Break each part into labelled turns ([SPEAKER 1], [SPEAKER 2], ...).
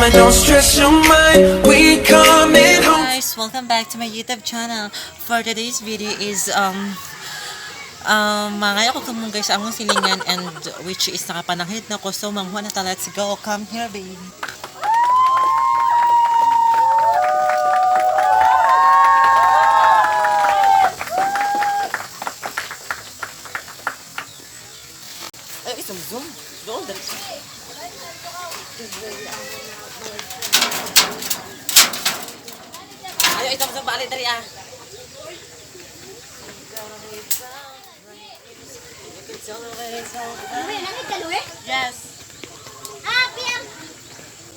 [SPEAKER 1] mama, don't stress your mind. We coming home.
[SPEAKER 2] Guys, welcome back to my YouTube channel. For today's video is mangaya ko kamong guys among silingan, and which is nakapananghid na ko, so manghuwa na ta. Let's go. Come here, babe. Ay, isang zoom. Roll that. Ayo, itong zoom balik dari ah. Yes.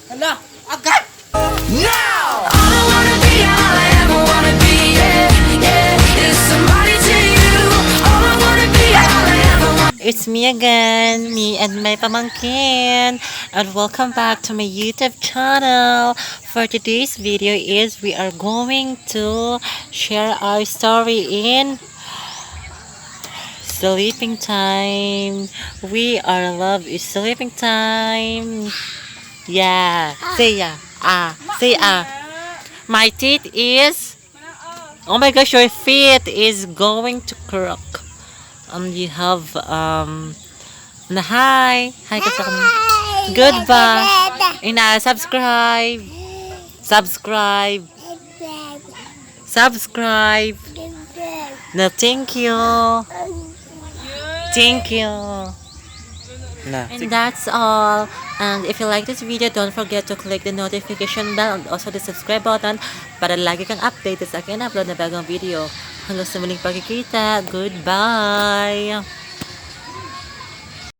[SPEAKER 2] Hala, agad.
[SPEAKER 1] Now! All I wanna be, all I ever wanna be, yeah, yeah, is somebody to you. All I wanna be, all I ever wanna.
[SPEAKER 2] It's me again, me and my pamangkin, and welcome back to my YouTube channel. For today's video is we are going to share our story in sleeping time. We are love is sleeping time. Yeah, say yeah. Say My teeth is. Oh my gosh, your feet is going to crack. You have na hi ka sa kami. Goodbye. Subscribe. No, thank you. And that's all. And if you like this video, don't forget to click the notification bell and also the subscribe button para lagi kang updated sa akin upload na bagong video. Hanggang sa muling pagkikita. Goodbye!